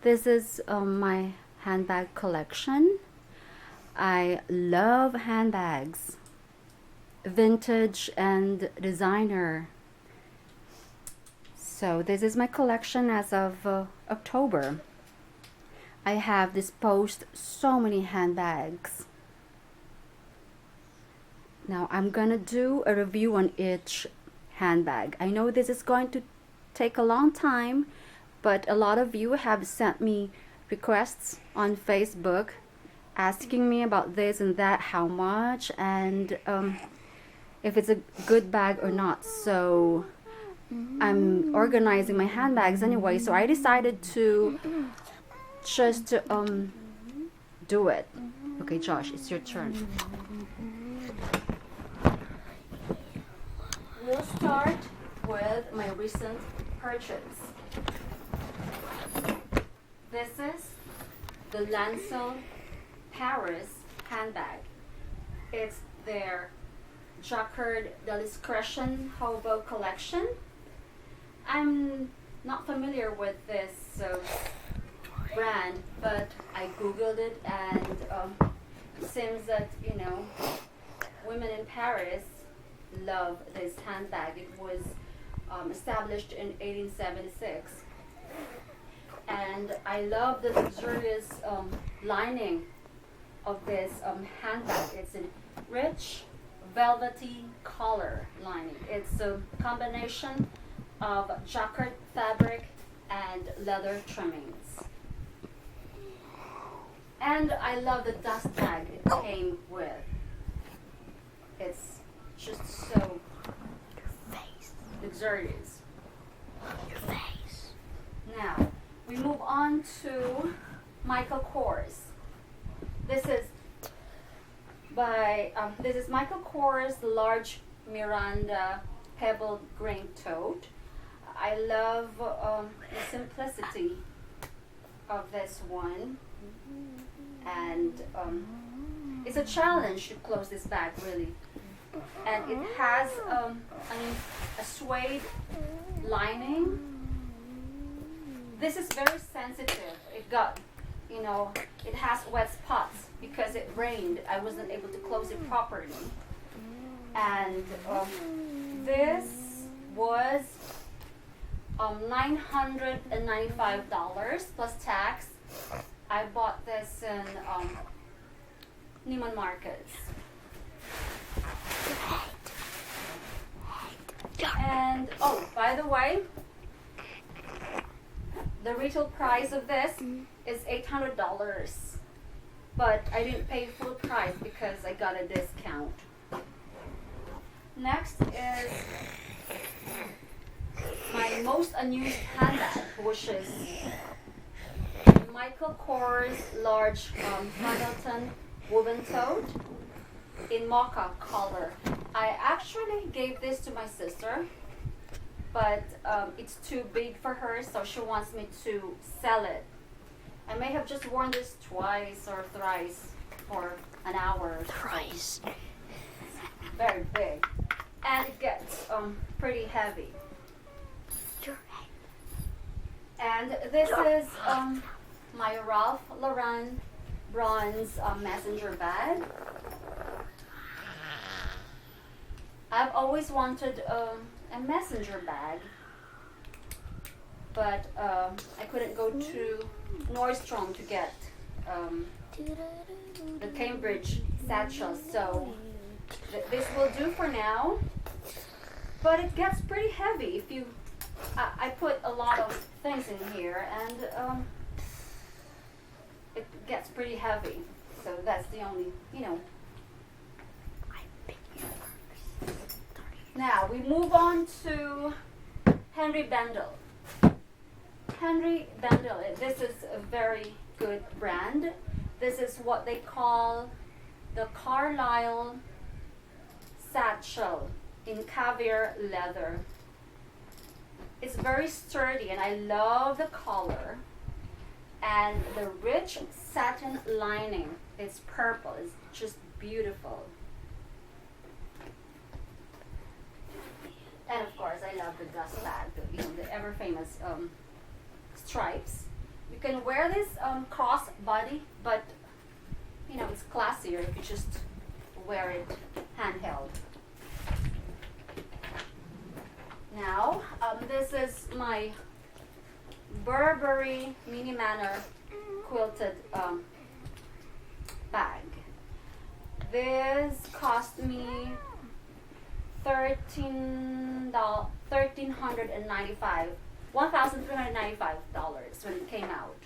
This is my handbag collection. I love handbags, vintage and designer. So this is my collection as of October. I have disposed so many handbags. Now I'm gonna do a review on each handbag. I know this is going to take a long time, but a lot of you have sent me requests on Facebook asking me about this and that, how much, and if it's a good bag or not. So I'm organizing my handbags anyway, so I decided to just do it. Okay, Josh, it's your turn. We'll start with my recent purchase. This is the Lancel Paris handbag. It's their Jacquard de Discretion Hobo collection. I'm not familiar with this brand, but I googled it, and it seems that women in Paris love this handbag. It was established in 1876, and I love the luxurious lining of this handbag. It's a rich velvety color lining. It's a combination of jacquard fabric and leather trimmings. And I love the dust bag it came with. It's just so luxurious. Your face. Now, we move on to Michael Kors. This is Michael Kors large Miranda pebble grain tote. I love the simplicity of this one, and it's a challenge to close this bag, really. And it has a suede lining. This is very sensitive. It has wet spots because it rained. I wasn't able to close it properly. And this was $995 plus tax. I bought this in Neiman Marcus. And by the way, the retail price of this is $800, but I didn't pay full price because I got a discount. Next is my most unused handbag, which is Michael Kors large Hamilton woven tote in mocha color. I actually gave this to my sister, but it's too big for her, so she wants me to sell it. I may have just worn this twice or thrice for an hour. Thrice. Very big, and it gets pretty heavy. And this is my Ralph Lauren bronze messenger bag. I've always wanted a messenger bag, but I couldn't go to Nordstrom to get the Cambridge satchel, so this will do for now. But it gets pretty heavy. I put a lot of things in here, and it gets pretty heavy. So that's the only, Now we move on to Henry Bendel. Henry Bendel, this is a very good brand. This is what they call the Carlisle satchel in caviar leather. It's very sturdy, and I love the color and the rich satin lining. It's purple. It's just beautiful. And of course, I love the dust bag, the ever famous stripes You can wear this cross body, but it's classier if you just wear it handheld. Now, this is my Burberry Mini Manor quilted bag. This cost me $1,395 when it came out.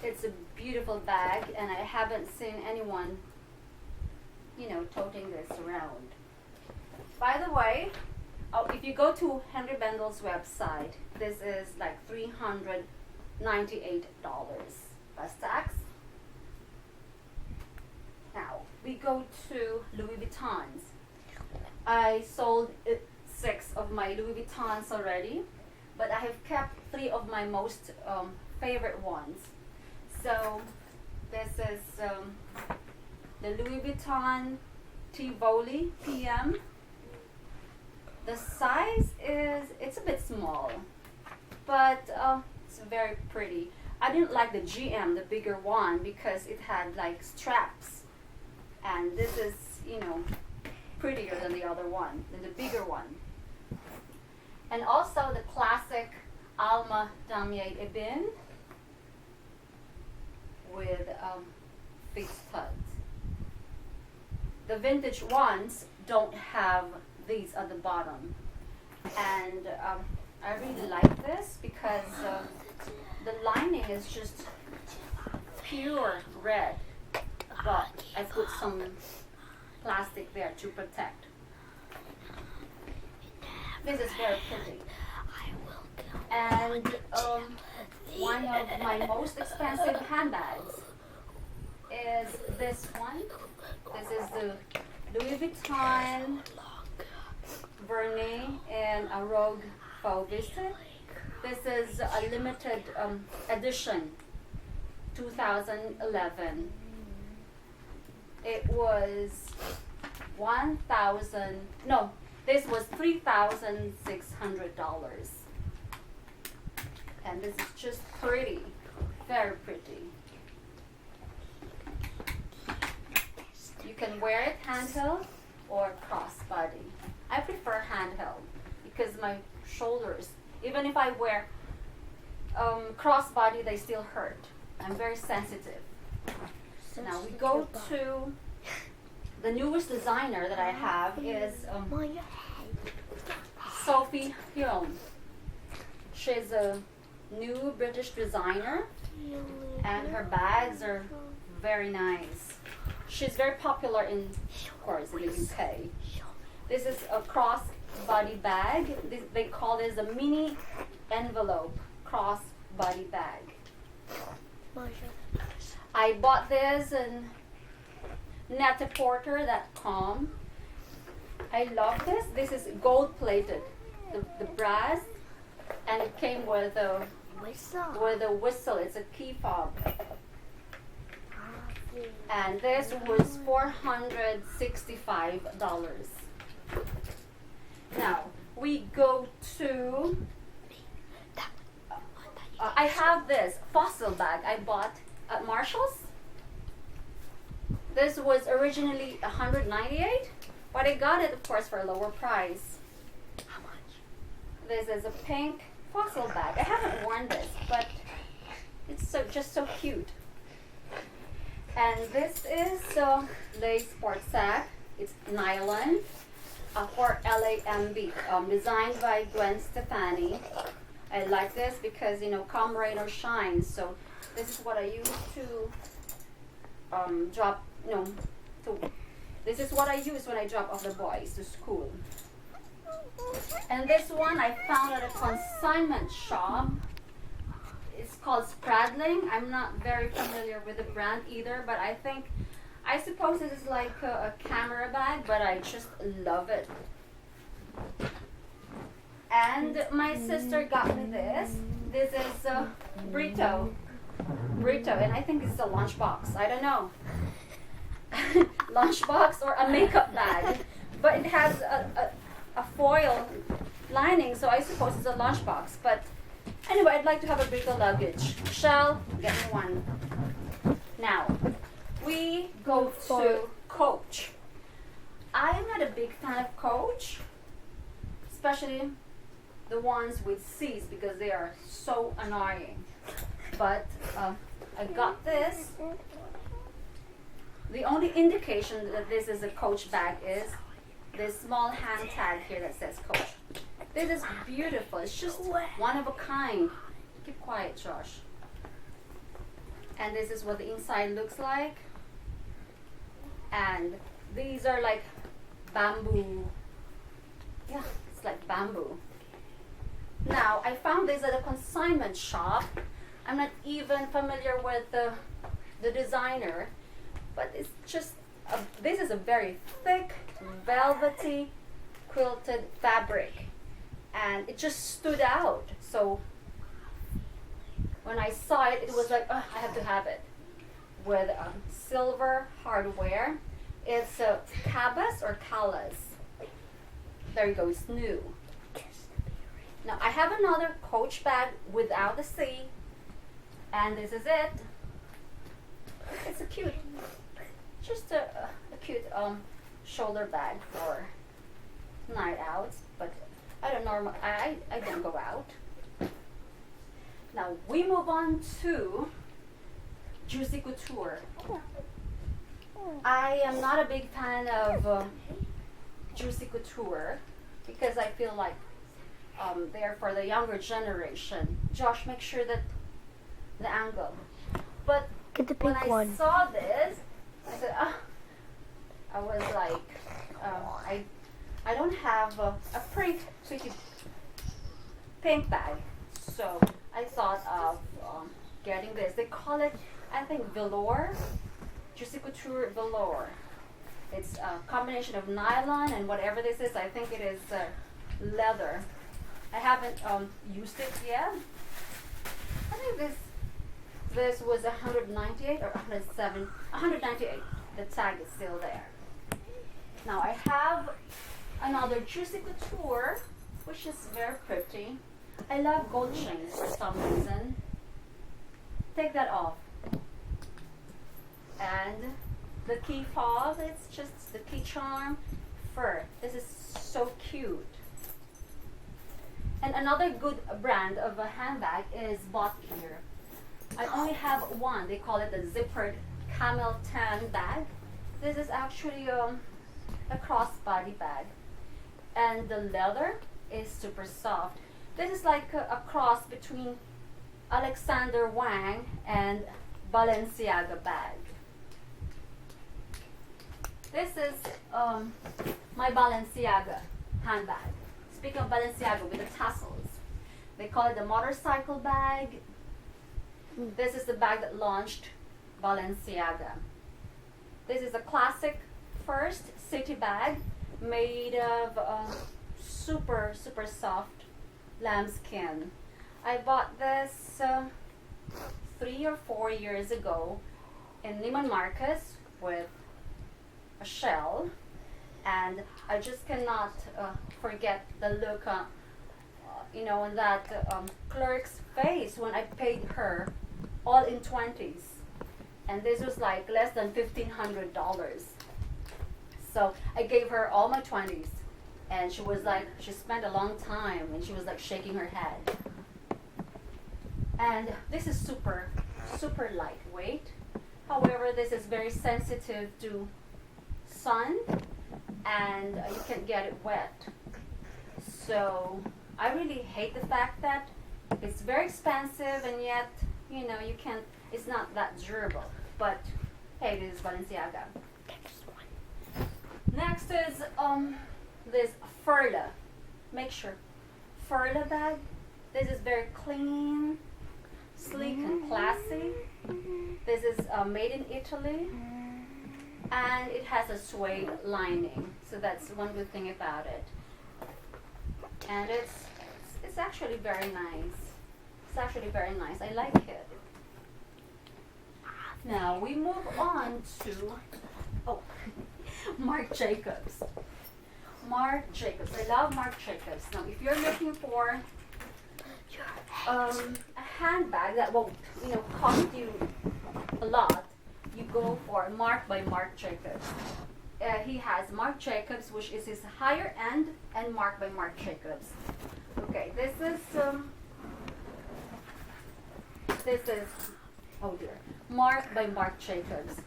It's a beautiful bag, and I haven't seen anyone, toting this around. By the way, if you go to Henry Bendel's website, this is like $398 plus tax. Now, we go to Louis Vuittons. I sold 6 of my Louis Vuittons already, but I have kept 3 of my most favorite ones. So, this is the Louis Vuitton Tivoli PM. The size it's a bit small, but it's very pretty. I didn't like the GM, the bigger one, because it had like straps. And this is, prettier than the other one, than the bigger one. And also the classic Alma Damier Ebene with big studs. The vintage ones don't have these at the bottom, and I really like this because the lining is just pure red, but I put some plastic there to protect. This is very pretty. And one of my most expensive handbags is this one. This is the Louis Vuitton Vernay and a Rogue Faux Vista. This is a limited edition, 2011. It was this was $3,600. And this is just pretty, very pretty. You can wear it handheld or crossbody. I prefer handheld because my shoulders, even if I wear crossbody, they still hurt. I'm very sensitive. Now we go to the newest designer that I have is Sophie Huon. She's a new British designer, and her bags are very nice. She's very popular in the UK. This is a cross-body bag. They call this a mini envelope cross-body bag. I bought this in netaporter.com. I love this. This is gold-plated, the brass, and it came with a whistle. It's a key fob. And this was $465. Now we go to. I have this fossil bag I bought at Marshall's. This was originally $198, but I got it, of course, for a lower price. How much? This is a pink fossil bag. I haven't worn this, but it's just so cute. And this is lace sport sack. It's nylon for LAMB, designed by Gwen Stefani. I like this because, come rain or shine. So this is what I use to this is what I use when I drop off the boys to school. And this one I found at a consignment shop. It's called Spradling. I'm not very familiar with the brand either, but I suppose this is like a camera bag, but I just love it. And my sister got me this. This is Brito, and I think this is a lunchbox. I don't know. Lunchbox or a makeup bag, but it has a foil lining, so I suppose it's a lunchbox. But Anyway, I'd like to have a bigger luggage. Michelle, get me one. Now, we go to Coach. I am not a big fan of Coach, especially the ones with C's because they are so annoying. But I got this. The only indication that this is a Coach bag is this small hand tag here that says Coach. This is beautiful. It's just one of a kind. Keep quiet, Josh. And this is what the inside looks like. And these are like bamboo. Yeah, it's like bamboo. Now, I found this at a consignment shop. I'm not even familiar with the designer, but it's just, this is a very thick, velvety, quilted fabric. And it just stood out. So when I saw it, it was like, oh, I have to have it. With silver hardware. It's Cabas or Calas. There you go, it's new. Now I have another Coach bag without the C. And this is it. It's a cute, just a cute shoulder bag for night outs. But I don't go out. Now we move on to Juicy Couture. I am not a big fan of Juicy Couture because I feel like they're for the younger generation. Josh, make sure that the angle. But Get the when pink I one. saw this, I said, I was like, I don't have a pretty sweetie pink bag, so I thought of getting this. They call it, I think, velour, Juicy Couture velour. It's a combination of nylon and whatever this is. I think it is leather. I haven't used it yet. I think this was 198 or 198. The tag is still there. Now I have another Juicy Couture, which is very pretty. I love gold chains for some reason. Take that off. And the key fob, it's just the key charm fur. This is so cute. And another good brand of a handbag is Bought Here. I only have one. They call it the zippered camel tan bag. This is actually a crossbody bag. And the leather is super soft. This is like a cross between Alexander Wang and Balenciaga bag. This is my Balenciaga handbag. Speaking of Balenciaga with the tassels, they call it the motorcycle bag. This is the bag that launched Balenciaga. This is a classic first city bag made of super soft lambskin. I bought this 3 or 4 years ago in Neiman Marcus with a shell, and I just cannot forget the look on that clerk's face when I paid her all in 20s, and this was like less than $1,500. So I gave her all my 20s, and she was like, she spent a long time, and she was like shaking her head. And this is super lightweight. However, this is very sensitive to sun, and you can get it wet. So I really hate the fact that it's very expensive, and yet you can't. It's not that durable. But hey, this is Balenciaga. Next is this Furla. Make sure Furla bag. This is very clean, sleek, and classy. This is made in Italy, and it has a suede lining. So that's one good thing about it. And it's actually very nice. It's actually very nice. I like it. Now we move on to Marc Jacobs. Marc Jacobs. I love Marc Jacobs. Now, if you're looking for a handbag that won't, cost you a lot, you go for Mark by Marc Jacobs. He has Marc Jacobs, which is his higher end, and Mark by Marc Jacobs. Okay, this is oh dear, Mark by Marc Jacobs.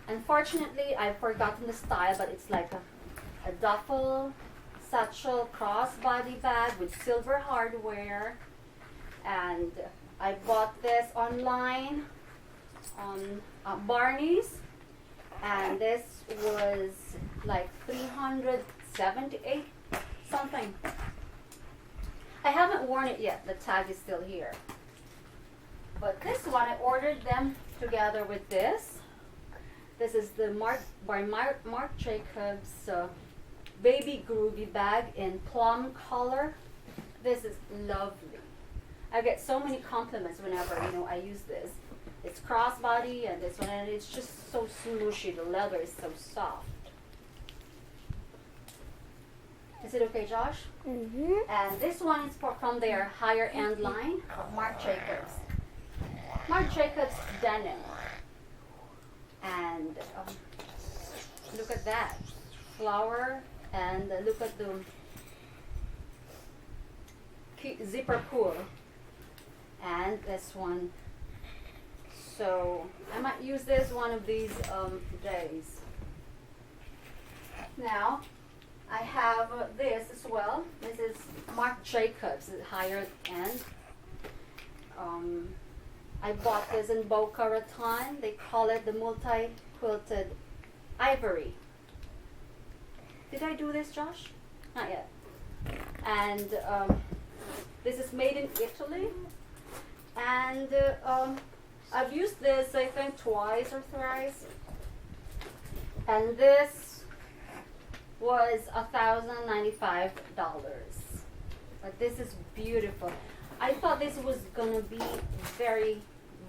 Unfortunately, I've forgotten the style, but it's like a duffel satchel crossbody bag with silver hardware, and I bought this online on Barney's, and this was like 378 something. I haven't worn it yet, the tag is still here. But this one, I ordered them together with this. This is the Mark Jacobs baby groovy bag in plum color. This is lovely. I get so many compliments whenever I use this. It's crossbody and this one, and it's just so smooshy. The leather is so soft. Is it okay, Josh? Mm-hmm. And this one is from their higher end line of Marc Jacobs. Marc Jacobs denim. And look at that. Flower, and look at the zipper pull. And this one. So I might use this one of these days. Now I have this as well. This is Marc Jacobs, higher end. I bought this in Boca Raton. They call it the multi-quilted ivory. Did I do this, Josh? Not yet. And this is made in Italy. And I've used this, I think, twice or thrice. And this was $1,095. But this is beautiful. I thought this was gonna be very,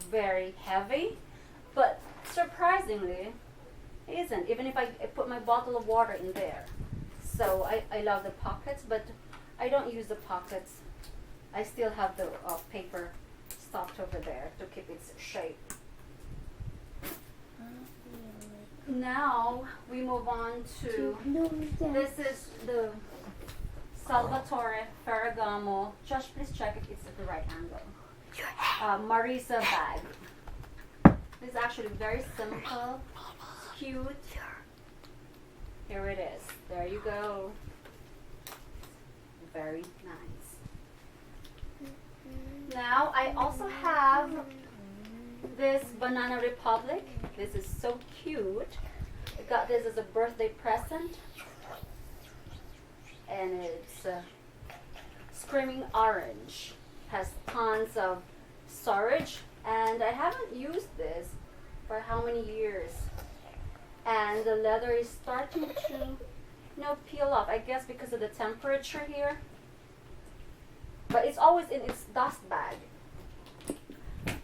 very heavy, but surprisingly, it isn't. Even if I put my bottle of water in there. So I love the pockets, but I don't use the pockets. I still have the paper stopped over there to keep its shape. Now we move on to, this is the Salvatore Ferragamo. Josh, please check if it's at the right angle. Marisa bag. This is actually very simple, cute. Here it is. There you go. Very nice. Now I also have this Banana Republic. This is so cute. I got this as a birthday present. And it's screaming orange. Has tons of storage, and I haven't used this for how many years. And the leather is starting to peel off, I guess because of the temperature here. But it's always in its dust bag.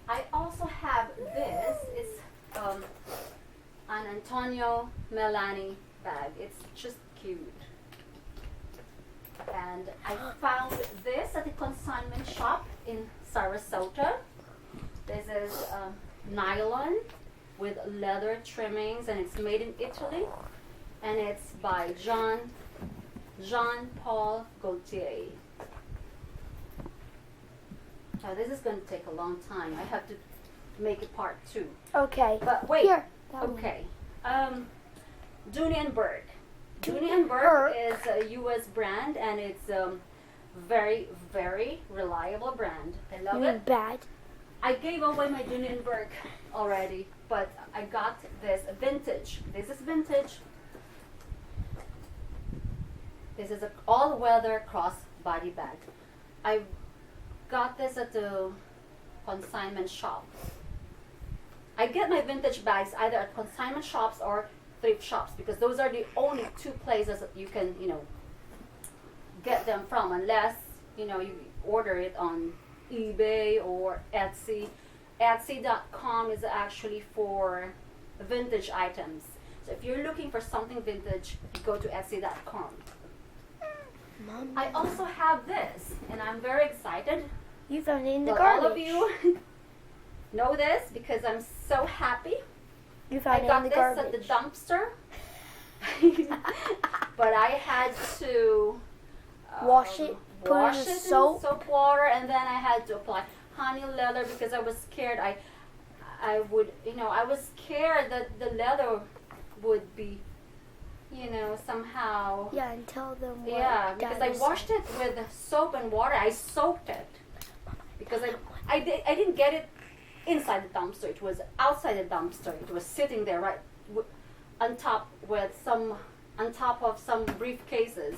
I also have this. It's an Antonio Melani bag. It's just cute. And I found this at the consignment shop in Sarasota. This is nylon with leather trimmings, and it's made in Italy. And it's by Jean-Paul Gaultier. Now this is going to take a long time. I have to make it part 2. Okay. But wait. Here. Okay. Dooney & Bourke. Dooney & Bourke is a U.S. brand, and it's very, very reliable brand. I love it. Bad. I gave away my Dooney & Bourke already, but I got this vintage. This is vintage. This is an all-weather cross-body bag. I got this at the consignment shop. I get my vintage bags either at consignment shops or thrift shops, because those are the only 2 places that you can, get them from, unless, you order it on eBay or Etsy. Etsy.com is actually for vintage items. So if you're looking for something vintage, go to Etsy.com. Mom. I also have this, and I'm very excited. You found it in the Well, garbage. all of you know this because I'm so happy. You I found it got in the this garbage. at the dumpster. But I had to Wash it, put it wash in it in soap. soap water, and then I had to apply honey leather because I was scared I would, I was scared that the leather would be, somehow. Yeah, and tell them what. Yeah, because I Dad washed said. it with soap and water. I soaked it because I didn't get it inside the dumpster. It was outside the dumpster. It was sitting there right on top of some briefcases.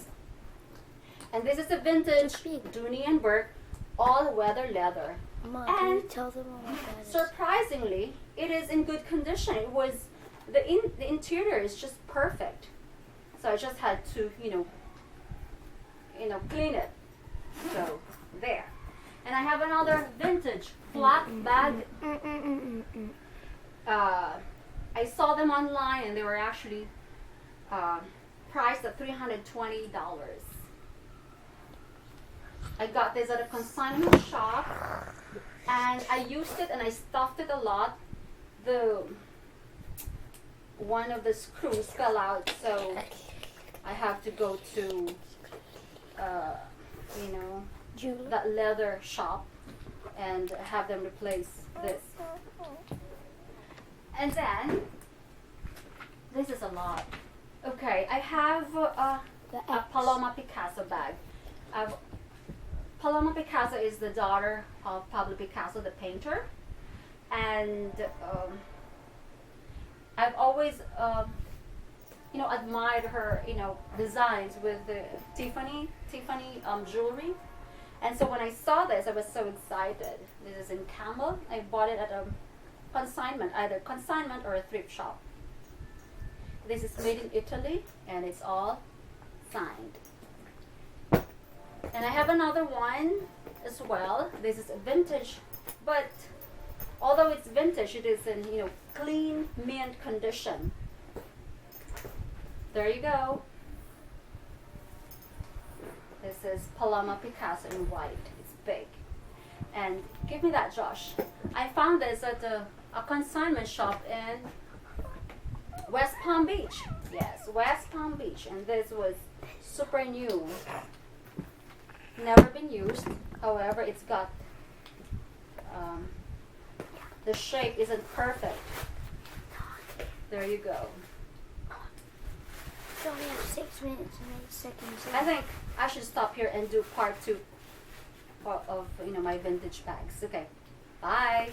And this is a vintage Too big. Dooney and Burke all-weather leather. Mom, can you And tell them what that is? surprisingly, it is in good condition. It was the interior is just perfect. So I just had to, clean it. So there. And I have another vintage flat bag. I saw them online and they were actually priced at $320. I got this at a consignment shop and I used it and I stuffed it a lot. One of the screws fell out, so I have to go to Julie. that leather shop and have them replace this. And then this is a lot. Okay, I have a Paloma Picasso bag. Paloma Picasso is the daughter of Pablo Picasso, the painter, and I've always admired her designs with the Tiffany jewelry. And so when I saw this, I was so excited. This is in camel. I bought it at a either consignment or a thrift shop. This is made in Italy and it's all signed. And I have another one as well. This is vintage, but although it's vintage, it is in clean mint condition. There you go. This is Paloma Picasso in white. It's big. And give me that, Josh. I found this at a consignment shop in West Palm Beach. Yes, West Palm Beach. And this was super new. Never been used. However, it's got the shape isn't perfect. There you go. We only have 6 minutes and 8 seconds. I think I should stop here and do part 2 of my vintage bags. Okay. Bye.